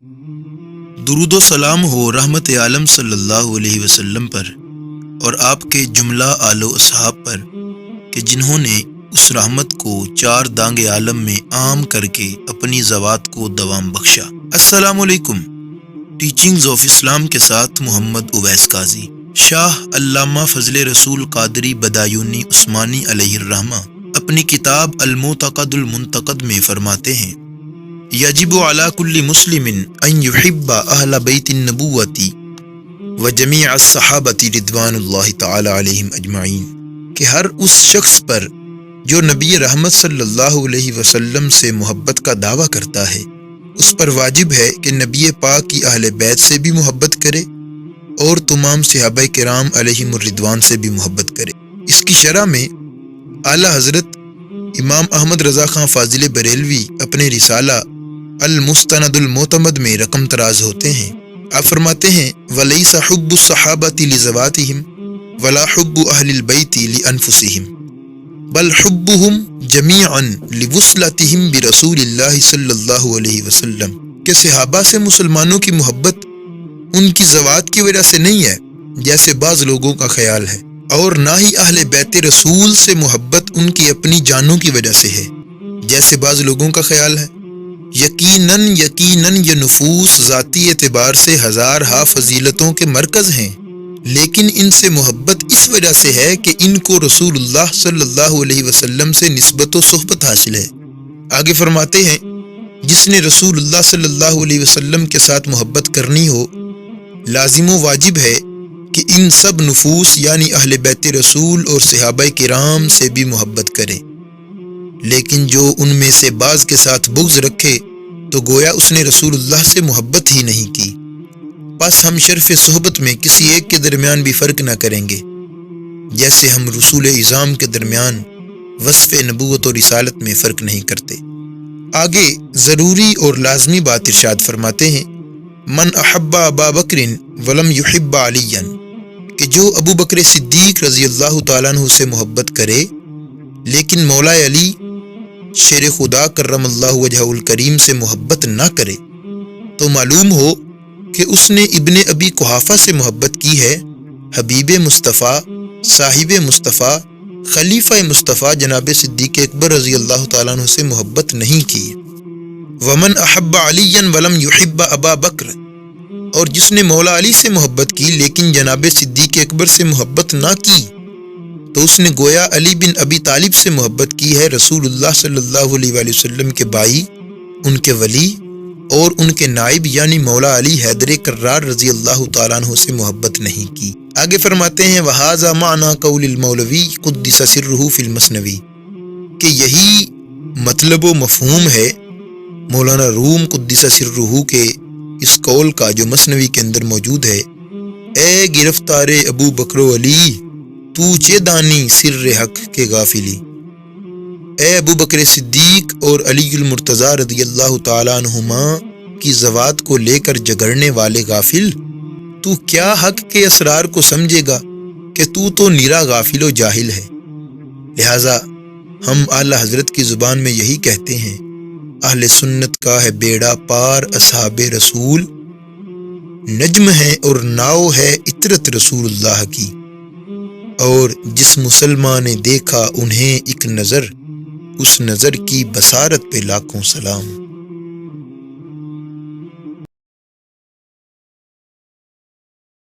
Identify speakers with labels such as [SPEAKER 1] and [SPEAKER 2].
[SPEAKER 1] درود و سلام ہو رحمت عالم صلی اللہ علیہ وسلم پر اور آپ کے جملہ آل و اصحاب پر کہ جنہوں نے اس رحمت کو چار دانگ عالم میں عام کر کے اپنی ذوات کو دوام بخشا۔ السلام علیکم۔ ٹیچنگز آف اسلام کے ساتھ محمد اویس قاضی۔ شاہ علامہ فضل رسول قادری بدایونی عثمانی علیہ الرحمہ اپنی کتاب المعتقد المنتقد میں فرماتے ہیں، یجب علی کل مسلم ان یحب اہل بیت النبوۃ و جمیع الصحابۃ رضوان اللہ تعالی علیہم اجمعین، کہ ہر اس شخص پر جو نبی رحمت صلی اللہ علیہ وسلم سے محبت کا دعویٰ کرتا ہے، اس پر واجب ہے کہ نبی پاک کی اہل بیت سے بھی محبت کرے اور تمام صحابہ کرام علیہم الرضوان سے بھی محبت کرے۔ اس کی شرح میں اعلیٰ حضرت امام احمد رضا خان فاضل بریلوی اپنے رسالہ المستند المعتمد میں رقم تراز ہوتے ہیں۔ آپ فرماتے ہیں، وَلَيْسَ حُبُّ الصَّحَابَةِ لِذَوَاتِهِمْ وَلَا حُبُّ أَهْلِ الْبَيْتِ لِأَنفُسِهِمْ بل حُبُّهُمْ جَمِيعًا لِوُصْلَتِهِمْ بِرَسُولِ اللَّهِ صلی اللہ علیہ وسلم، کہ صحابہ سے مسلمانوں کی محبت ان کی ذوات کی وجہ سے نہیں ہے جیسے بعض لوگوں کا خیال ہے، اور نہ ہی اہل بیت رسول سے محبت ان کی اپنی جانوں کی وجہ سے ہے جیسے بعض لوگوں کا خیال ہے۔ یقیناً یہ نفوس ذاتی اعتبار سے ہزارہا فضیلتوں کے مرکز ہیں، لیکن ان سے محبت اس وجہ سے ہے کہ ان کو رسول اللہ صلی اللہ علیہ وسلم سے نسبت و صحبت حاصل ہے۔ آگے فرماتے ہیں، جس نے رسول اللہ صلی اللہ علیہ وسلم کے ساتھ محبت کرنی ہو، لازم و واجب ہے کہ ان سب نفوس یعنی اہل بیت رسول اور صحابہ کرام سے بھی محبت کرے، لیکن جو ان میں سے بعض کے ساتھ بغض رکھے تو گویا اس نے رسول اللہ سے محبت ہی نہیں کی۔ پس ہم شرف صحبت میں کسی ایک کے درمیان بھی فرق نہ کریں گے، جیسے ہم رسول اعظام کے درمیان وصف نبوت اور رسالت میں فرق نہیں کرتے۔ آگے ضروری اور لازمی بات ارشاد فرماتے ہیں، من احب ابا بکر ولم یحب علیٰ، کہ جو ابو بکر صدیق رضی اللہ تعالیٰ عنہ سے محبت کرے لیکن مولا علی شیر خدا کرم اللہ وجہہ الکریم سے محبت نہ کرے، تو معلوم ہو کہ اس نے ابن ابی قحافہ سے محبت کی ہے، حبیب مصطفیٰ، صاحب مصطفیٰ، خلیفہ مصطفیٰ جناب صدیق اکبر رضی اللہ تعالیٰ عنہ سے محبت نہیں کی۔ ومن احب علیٰ ولم یحب ابا بکر، اور جس نے مولا علی سے محبت کی لیکن جناب صدیق اکبر سے محبت نہ کی، تو اس نے گویا علی بن ابی طالب سے محبت کی ہے، رسول اللہ صلی اللہ علیہ وآلہ وسلم کے بھائی، ان کے ولی اور ان کے نائب یعنی مولا علی حیدر کرار رضی اللہ تعالیٰ عنہ سے محبت نہیں کی۔ آگے فرماتے ہیں، وَهَذَا مَعْنَى قَوْلِ الْمَوْلَوِي قُدِّسَ سِرُّهُ فِي الْمَثْنَوِي، کہ یہی مطلب و مفہوم ہے مولانا روم قدس سرہ کے اس قول کا جو مثنوی کے اندر موجود ہے، اے گرفتار ابو بکر و علی، تو چے دانی سر حق کے غافلی، اے ابو بکر صدیق اور علی المرتضیٰ رضی اللہ تعالیٰ عنہما کی ذوات کو لے کر جگڑنے والے غافل، تو کیا حق کے اسرار کو سمجھے گا کہ تو نیرا غافل و جاہل ہے۔ لہٰذا ہم اعلیٰ حضرت کی زبان میں یہی کہتے ہیں، اہل سنت کا ہے بیڑا پار اصحاب رسول، نجم ہے اور ناؤ ہے عطرت رسول اللہ کی، اور جس مسلمان نے دیکھا انہیں ایک نظر، اس نظر کی بصارت پہ لاکھوں سلام۔